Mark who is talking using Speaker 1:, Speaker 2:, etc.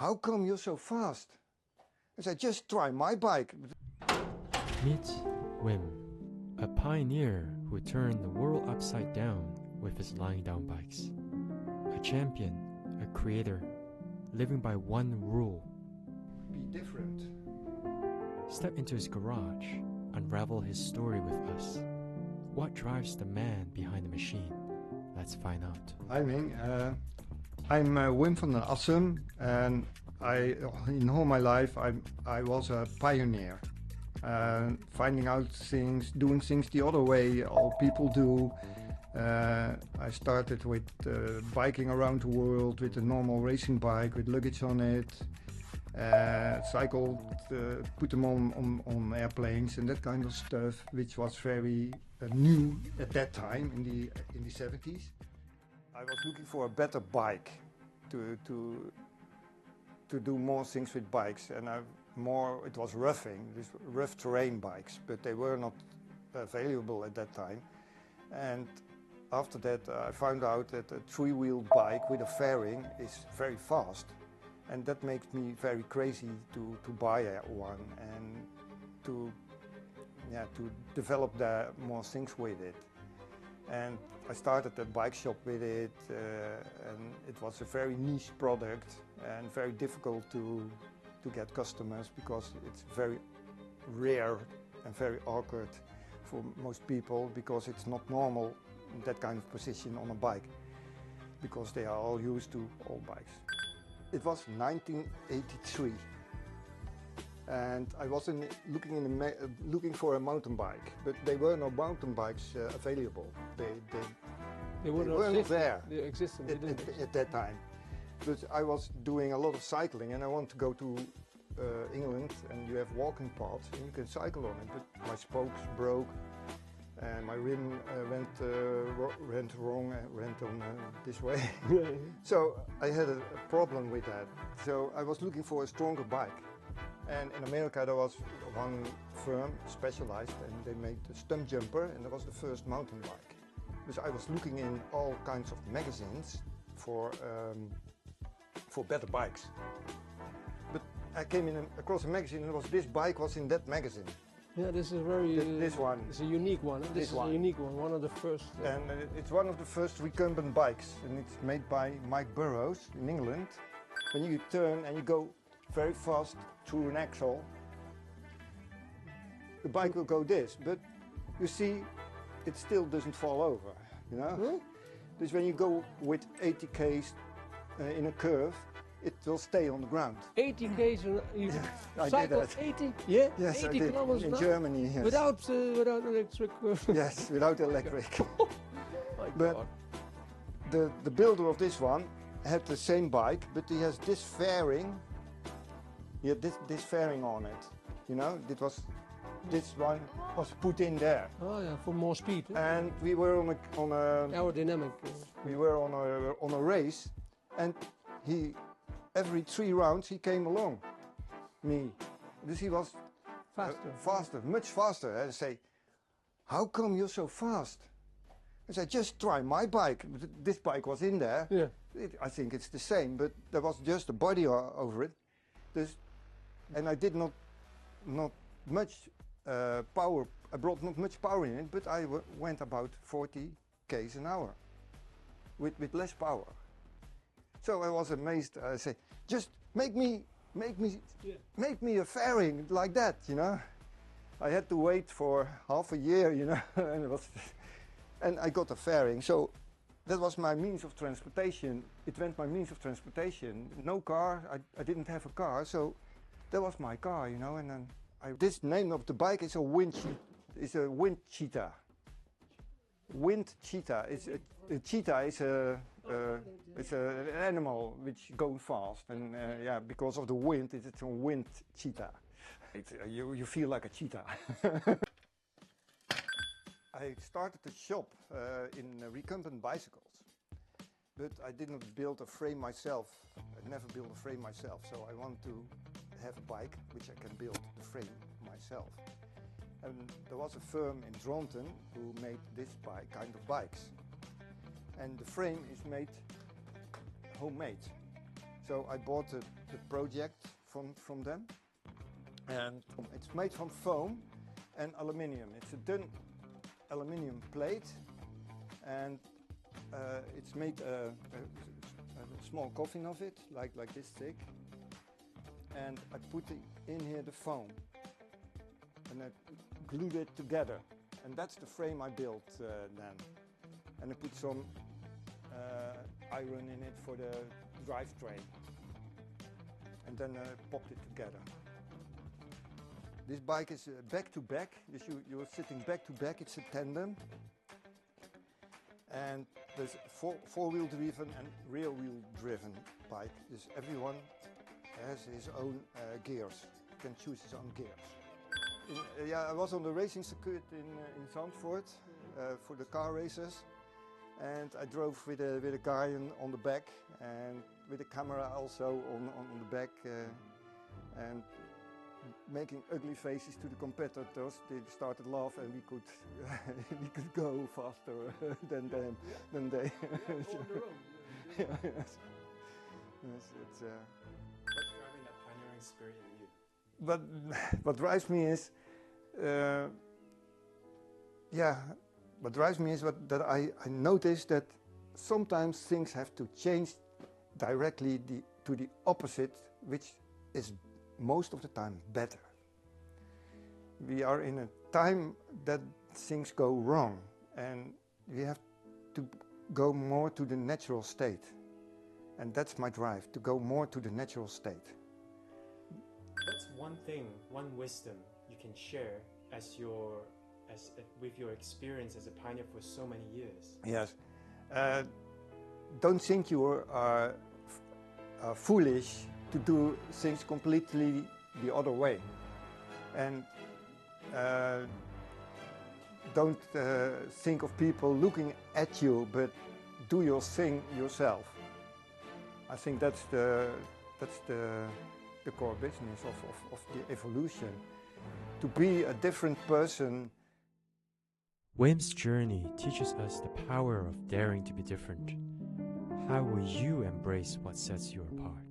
Speaker 1: how come you're so fast? I said, just try my bike.
Speaker 2: Meet Wim, a pioneer who turned the world upside down with his lying down bikes. A champion, a creator, living by one rule.
Speaker 1: Be different.
Speaker 2: Step into his garage, unravel his story with us. What drives the man behind the machine? Let's find out.
Speaker 1: Hi Ming, I'm Wim van der Assum, and in all my life I was a pioneer. Finding out things, doing things the other way all people do. I started with biking around the world with a normal racing bike with luggage on it. Cycled, put them on airplanes and that kind of stuff, which was very new at that time in the 70s. I was looking for a better bike to do more things with bikes, and it was roughing, these rough terrain bikes, but they were not available at that time. And after that I found out that a three-wheel bike with a fairing is very fast. And that makes me very crazy to buy one and to develop more things with it. And I started a bike shop with it, and it was a very niche product and very difficult to get customers because it's very rare and very awkward for most people because it's not normal in that kind of position on a bike because they are all used to old bikes. It was 1983, and I was looking for a mountain bike, but there were no mountain bikes available. They were not there at that time. But I was doing a lot of cycling, and I want to go to England, and you have walking paths, and you can cycle on it. But my spokes broke, and my rim went wrong and went on this way. So I had a problem with that. So I was looking for a stronger bike. And in America there was one firm specialized, and they made the stump jumper, and that was the first mountain bike. So I was looking in all kinds of magazines for better bikes. But I came across a magazine, and this bike was in that magazine.
Speaker 3: Yeah, this is very.
Speaker 1: This one.
Speaker 3: It's a unique one. This is a unique one. One of the first.
Speaker 1: And it's one of the first recumbent bikes, and it's made by Mike Burrows in England. When you turn and you go very fast through an axle, the bike will go this. But you see, it still doesn't fall over. You know.
Speaker 3: Huh?
Speaker 1: Because when you go with 80 k's in a curve, it will stay on the ground.
Speaker 3: 80 k's, you cycled 80?
Speaker 1: Yeah? Yes,
Speaker 3: 80
Speaker 1: I did.
Speaker 3: kilometers
Speaker 1: In Germany, yes.
Speaker 3: Without electric?
Speaker 1: Yes, without electric.
Speaker 3: My
Speaker 1: but
Speaker 3: God.
Speaker 1: the builder of this one had the same bike, but he has this fairing. He had this fairing on it. You know, this one was put in there.
Speaker 3: Oh yeah, for more speed.
Speaker 1: And we were on a
Speaker 3: aerodynamic.
Speaker 1: We were on a race, and every 3 rounds he came along me. Because he was faster, much faster. I say, how come you're so fast? I said, just try my bike. This bike was in there.
Speaker 3: Yeah.
Speaker 1: I think it's the same, but there was just a body over it. And I did not much power. I brought not much power in it, but I went about 40 k's an hour with less power. So I was amazed. I say, just make me a fairing like that, you know. I had to wait for half a year, you know, and I got a fairing. So that was my means of transportation. It went my means of transportation. No car. I didn't have a car, so that was my car, you know. And then this name of the bike is a wind cheetah. Wind cheetah. A cheetah is it's an animal which goes fast, and yeah, because of the wind, it's a wind cheetah. You feel like a cheetah. I started a shop in recumbent bicycles, but I didn't build a frame myself. I never built a frame myself, so I want to have a bike which I can build the frame myself. And there was a firm in Dronten who made this kind of bikes. And the frame is made homemade. So I bought the project from them, and it's made from foam and aluminium. It's a dun aluminium plate, and it's made a small coffin of it, like this thick, and I put in here the foam, and I glued it together, and that's the frame I built then. And I put some iron in it for the drivetrain, and then popped it together. This bike is back to back, you're sitting back to back, it's a tandem. And there's four-wheel driven and rear-wheel driven bike. Everyone has his own gears, can choose his own gears. Yeah, I was on the racing circuit in Zandvoort for the car races. And I drove with a guy on the back and with a camera also on the back and making ugly faces to the competitors. They started laugh and we could we could go faster than them than they.
Speaker 3: On the road.
Speaker 1: Yeah, yes. Yes, it's.
Speaker 2: What's driving that pioneering spirit in you?
Speaker 1: But what drives me is, what drives me is that I notice that sometimes things have to change directly to the opposite, which is most of the time better. We are in a time that things go wrong, and we have to go more to the natural state. And that's my drive, to go more to the natural state.
Speaker 2: What's one thing, one wisdom you can share with your experience as a pioneer for so many years?
Speaker 1: Yes. Don't think you are foolish to do things completely the other way. And don't think of people looking at you, but do your thing yourself. I think that's the core business of the evolution. To be a different person.
Speaker 2: Wim's journey teaches us the power of daring to be different. How will you embrace what sets you apart?